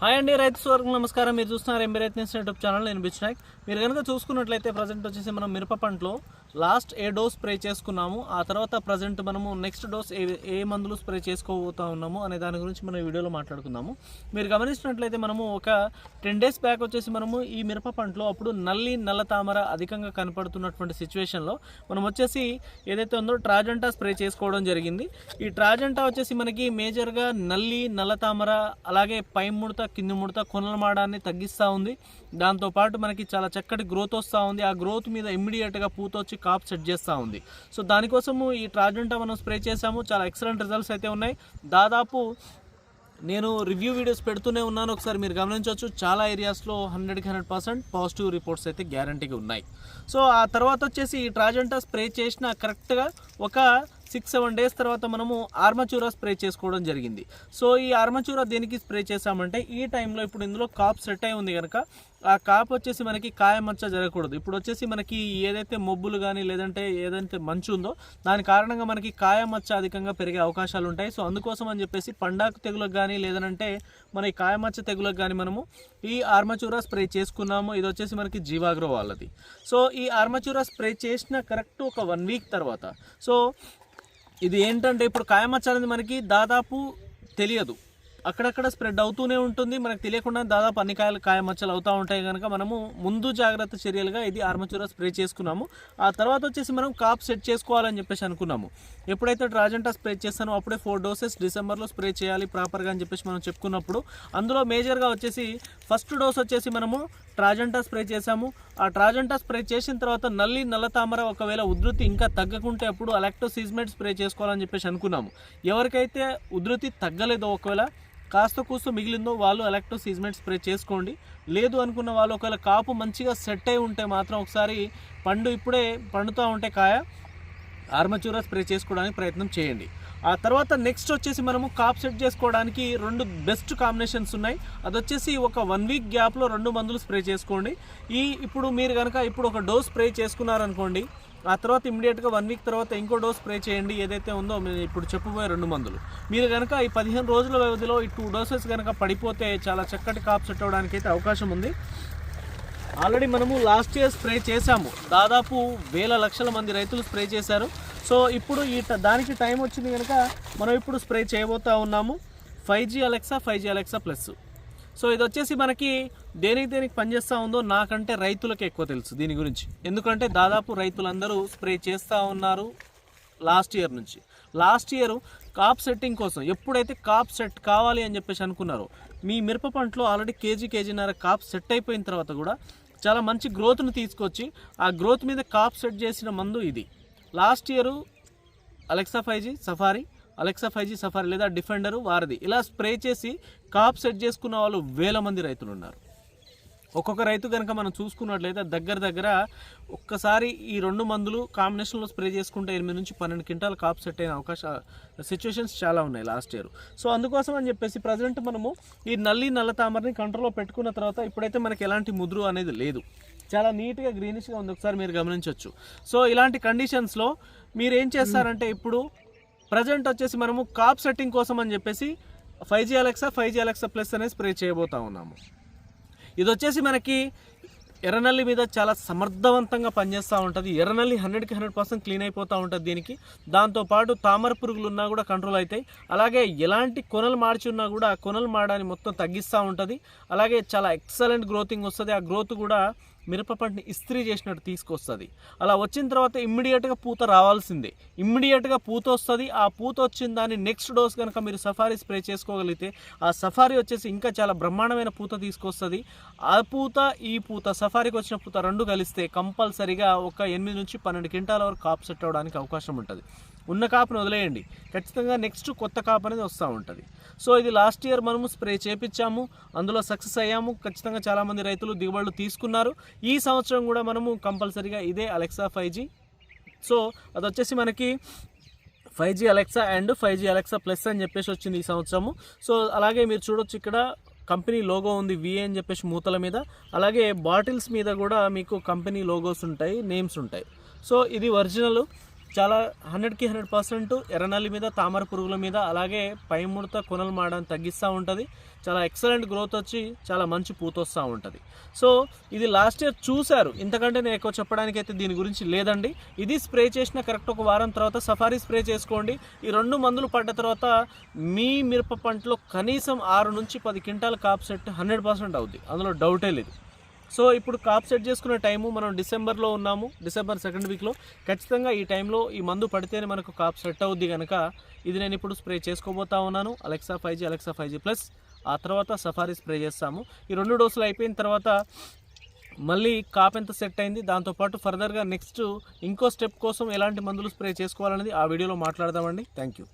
Hi అండి, రైతు సోదరులకు నమస్కారం. మీరు చూస్తున్నారు ఎంబీ రైతు నేస్తం యూట్యూబ్ ఛానల్. నేను బిచ్నాయక్. మీరు కనుక చూసుకున్నట్లయితే ప్రజెంట్ వచ్చేసి మనం మిరప పంటలో లాస్ట్ ఏ డోస్ స్ప్రే చేసుకున్నాము, ఆ తర్వాత ప్రజెంట్ మనము నెక్స్ట్ డోస్ ఏ మందులు స్ప్రే చేసుకోబోతా ఉన్నాము అనే దాని గురించి మనం వీడియోలో మాట్లాడుకుందాము. మీరు గమనించినట్లయితే మనము ఒక 10 days బ్యాక్ వచ్చేసి మనము ఈ మిరప పంటలో అప్పుడు నల్ల తామర అధికంగా కనపడుతున్నటువంటి సిచ్యువేషన్లో మనం వచ్చేసి ఏదైతే ఉందో ట్రాజెంటా స్ప్రే చేసుకోవడం జరిగింది. ఈ ట్రాజెంటా వచ్చేసి మనకి మేజర్గా నల్ల తామర అలాగే పై ముడత కింది ముడత కొనల మాడాన్ని తగ్గిస్తూ ఉంది. దాంతోపాటు మనకి చాలా చక్కటి గ్రోత్ వస్తూ ఉంది. ఆ గ్రోత్ మీద ఇమ్మీడియట్గా పూత వచ్చి కాప్ సెట్ చేస్తూ ఉంది. సో దానికోసము ఈ ట్రాజెంటా మనం స్ప్రే చేసాము. చాలా ఎక్సలెంట్ రిజల్ట్స్ అయితే ఉన్నాయి. దాదాపు నేను రివ్యూ వీడియోస్ పెడుతూనే ఉన్నాను, ఒకసారి మీరు గమనించవచ్చు. చాలా ఏరియాస్లో 100% పాజిటివ్ రిపోర్ట్స్ అయితే గ్యారంటీగా ఉన్నాయి. సో ఆ తర్వాత వచ్చేసి ఈ ట్రాజెంటా స్ప్రే చేసిన కరెక్ట్గా ఒక 6-7 days తర్వాత మనము ఆర్మచూరా స్ప్రే చేసుకోవడం జరిగింది. సో ఈ ఆర్మచూరా దేనికి స్ప్రే చేసామంటే ఈ టైంలో ఇప్పుడు ఇందులో కాప్ సెట్ అయి ఉంది కనుక ఆ కాప్ వచ్చేసి మనకి కాయమచ్చ జరగకూడదు. ఇప్పుడు వచ్చేసి మనకి ఏదైతే మొబ్బులు కానీ లేదంటే ఏదైతే మంచు ఉందో దాని కారణంగా మనకి కాయమచ్చ అధికంగా పెరిగే అవకాశాలు ఉంటాయి. సో అందుకోసం అని చెప్పేసి పండాకు తెగులకు కానీ లేదంటే మన ఈ కాయమచ్చ తెగులకు కానీ మనము ఈ ఆర్మచూరా స్ప్రే చేసుకున్నాము. ఇది వచ్చేసి మనకి జీవాగ్రో వాళ్ళది. సో ఈ ఆర్మచూరా స్ప్రే చేసిన కరెక్ట్ ఒక 1 week తర్వాత సో ఇది ఏంటంటే ఇప్పుడు కాయమచ్చ అనేది మనకి దాదాపు తెలియదు, అక్కడక్కడ స్ప్రెడ్ అవుతూనే ఉంటుంది. మనకు తెలియకుండా దాదాపు అన్ని కాయమచ్చలు అవుతూ ఉంటాయి కనుక మనము ముందు జాగ్రత్త చర్యలుగా ఇది ఆర్మచూరా స్ప్రే చేసుకున్నాము. ఆ తర్వాత వచ్చేసి మనం కాప్ సెట్ చేసుకోవాలని చెప్పేసి అనుకున్నాము. ఎప్పుడైతే ట్రాజెంటా స్ప్రే చేస్తానో అప్పుడే 4 doses డిసెంబర్లో స్ప్రే చేయాలి ప్రాపర్గా అని చెప్పేసి మనం చెప్పుకున్నప్పుడు అందులో మేజర్గా వచ్చేసి ఫస్ట్ డోస్ వచ్చేసి మనము ట్రాజెంటా స్ప్రే చేసాము. ఆ ట్రాజెంటా స్ప్రే చేసిన తర్వాత నల్ల తామర ఒకవేళ ఉధృతి ఇంకా తగ్గకుంటే అప్పుడు అలెక్టోసిజ్మేట్ స్ప్రే చేసుకోవాలని చెప్పేసి అనుకున్నాము. ఎవరికైతే ఉధృతి తగ్గలేదో ఒకవేళ కాస్త కూస్త మిగిలిందో వాళ్ళు అలెక్టోసిజ్మేట్ స్ప్రే చేసుకోండి. లేదు అనుకున్న వాళ్ళు ఒకవేళ కాపు మంచిగా సెట్ అయి ఉంటే మాత్రం ఒకసారి ఇప్పుడే పండుతూ ఉంటే కాయ ఆర్మచూరా స్ప్రే చేసుకోవడానికి ప్రయత్నం చేయండి. ఆ తర్వాత నెక్స్ట్ వచ్చేసి మనము కాప్ సెట్ చేసుకోవడానికి 2 బెస్ట్ కాంబినేషన్స్ ఉన్నాయి. అది వచ్చేసి ఒక 1 week గ్యాప్లో 2 మందులు స్ప్రే చేసుకోండి. ఇప్పుడు మీరు కనుక ఇప్పుడు ఒక డోస్ స్ప్రే చేసుకున్నారనుకోండి, ఆ తర్వాత ఇమ్మీడియట్గా 1 week తర్వాత ఇంకో డోస్ స్ప్రే చేయండి. ఏదైతే ఉందో ఇప్పుడు చెప్పబోయే 2 మందులు మీరు కనుక ఈ 15 రోజుల వ్యవధిలో ఈ 2 doses కనుక పడిపోతే చాలా చక్కటి కాప్ సెట్ అవ్వడానికి అయితే అవకాశం ఉంది. ఆల్రెడీ మనము లాస్ట్ ఇయర్ స్ప్రే చేశాము. దాదాపు వేల లక్షల మంది రైతులు స్ప్రే చేశారు. సో ఇప్పుడు దానికి టైం వచ్చింది కనుక మనం ఇప్పుడు స్ప్రే చేయబోతూ ఉన్నాము 5G Alexa ప్లస్. సో ఇది వచ్చేసి మనకి దేనికి పనిచేస్తూ ఉందో నాకంటే రైతులకి ఎక్కువ తెలుసు దీని గురించి. ఎందుకంటే దాదాపు రైతులందరూ స్ప్రే చేస్తూ ఉన్నారు లాస్ట్ ఇయర్ కాప్ సెట్టింగ్ కోసం. ఎప్పుడైతే కాప్ సెట్ కావాలి అని చెప్పేసి అనుకున్నారో మీ మిరప పంటలో ఆల్రెడీ కేజీన్నర కాప్ సెట్ అయిపోయిన తర్వాత కూడా చాలా మంచి గ్రోత్ను తీసుకొచ్చి ఆ గ్రోత్ మీద కాప్ సెట్ చేసిన మందు ఇది. Last year Alexa 5G safari లేదా డిఫెండర్ వారిది ఇలా స్ప్రే చేసి కాప్ సెట్ చేసుకున్న వాళ్ళు వేల మంది రైతులు ఉన్నారు. ఒక్కొక్క రైతు కనుక మనం చూసుకున్నట్లయితే దగ్గర ఒక్కసారి ఈ 2 మందులు కాంబినేషన్లో స్ప్రే చేసుకుంటే 8 నుంచి 12 క్వింటాల్ కాప్ సెట్ అయిన సిచ్యువేషన్స్ చాలా ఉన్నాయి లాస్ట్ ఇయర్. సో అందుకోసం అని చెప్పేసి ప్రజెంట్ మనము ఈ నల్ల తామరని కంట్రోల్లో పెట్టుకున్న తర్వాత ఇప్పుడైతే మనకి ఎలాంటి ముద్రు అనేది లేదు, చాలా నీట్గా గ్రీనిష్గా ఉంది. ఒకసారి మీరు గమనించవచ్చు. సో ఇలాంటి కండిషన్స్లో మీరు ఏం చేస్తారంటే ఇప్పుడు ప్రజెంట్ వచ్చేసి మనము కాప్ సెట్టింగ్ కోసం అని చెప్పేసి 5G Alexa ప్లస్ అనేది స్ప్రే చేయబోతా ఉన్నాము. ఇది వచ్చేసి మనకి ఎర్రనల్లి మీద చాలా సమర్థవంతంగా పనిచేస్తూ ఉంటుంది. ఎర్రనల్లి 100% క్లీన్ అయిపోతూ ఉంటుంది దీనికి. దాంతోపాటు తామర పురుగులు ఉన్నా కూడా కంట్రోల్ అవుతాయి. అలాగే ఎలాంటి కొనలు మార్చి ఉన్నా కూడా కొనలు మాడని మొత్తం తగ్గిస్తూ ఉంటుంది. అలాగే చాలా ఎక్సలెంట్ గ్రోతింగ్ వస్తుంది. ఆ గ్రోత్ కూడా మిరప పంటని ఇస్త్రీ చేసినట్టు తీసుకొస్తుంది. అలా వచ్చిన తర్వాత ఇమ్మీడియట్గా పూత రావాల్సిందే. ఇమ్మీడియట్గా పూత వస్తుంది. ఆ పూత వచ్చిన దాన్ని నెక్స్ట్ డోస్ కనుక మీరు సఫారీ స్ప్రే చేసుకోగలిగితే ఆ సఫారీ వచ్చేసి ఇంకా చాలా బ్రహ్మాండమైన పూత తీసుకొస్తుంది. ఆ పూత ఈ పూత సఫారీకి వచ్చిన పూత 2 కలిస్తే కంపల్సరీగా ఒక 8 నుంచి 12 క్వింటాల వరకు కాప్ సెట్ అవ్వడానికి అవకాశం ఉంటుంది. ఉన్న కాపును వదిలేయండి, ఖచ్చితంగా నెక్స్ట్ కొత్త కాపు అనేది వస్తూ ఉంటుంది. సో ఇది లాస్ట్ ఇయర్ మనము స్ప్రే చేపించాము, అందులో సక్సెస్ అయ్యాము. ఖచ్చితంగా చాలామంది రైతులు దిగుబడులు తీసుకున్నారు. ఈ సంవత్సరం కూడా మనము కంపల్సరీగా ఇదే అలెక్సా 5G. సో అది వచ్చేసి మనకి 5G Alexa ప్లస్ అని చెప్పేసి వచ్చింది ఈ సంవత్సరము. సో అలాగే మీరు చూడొచ్చు ఇక్కడ కంపెనీ లోగో ఉంది VA అని చెప్పేసి మూతల మీద. అలాగే బాటిల్స్ మీద కూడా మీకు కంపెనీ లోగోస్ ఉంటాయి, నేమ్స్ ఉంటాయి. సో ఇది ఒరిజినల్ చాలా 100కి 100% ఎర్రనల్లి మీద, తామర పురుగుల మీద, అలాగే పై ముడత, కొనలు మాడని తగ్గిస్తూ ఉంటుంది. చాలా ఎక్సలెంట్ గ్రోత్ వచ్చి చాలా మంచి పూత వస్తూ ఉంటుంది. సో ఇది లాస్ట్ ఇయర్ చూశారు, ఇంతకంటే నేను ఎక్కువ చెప్పడానికి అయితే దీని గురించి లేదండి. ఇది స్ప్రే చేసిన కరెక్ట్ ఒక వారం తర్వాత సఫారీ స్ప్రే చేసుకోండి. ఈ 2 మందులు పడ్డ తర్వాత మీ మిరప పంటలో కనీసం 6 నుంచి 10 క్వింటాల కాప్ సెట్ 100% అవుద్ది, అందులో డౌటే లేదు. సో ఇప్పుడు కాప్ సెట్ చేసుకునే టైము మనం డిసెంబర్లో ఉన్నాము, డిసెంబర్ 2nd వీక్లో. ఖచ్చితంగా ఈ టైంలో ఈ మందు పడితేనే మనకు కాప్ సెట్ అవుద్ది కనుక ఇది నేను ఇప్పుడు స్ప్రే చేసుకోబోతా ఉన్నాను. Alexa 5G, Alexa 5G plus, ఆ తర్వాత సఫారీ స్ప్రే చేస్తాము. ఈ 2 డోసులు అయిపోయిన తర్వాత మళ్ళీ కాప్ ఎంత సెట్ అయింది, దాంతోపాటు ఫర్దర్గా నెక్స్ట్ ఇంకో స్టెప్ కోసం ఎలాంటి మందులు స్ప్రే చేసుకోవాలనేది ఆ వీడియోలో మాట్లాడదామండి. Thank you.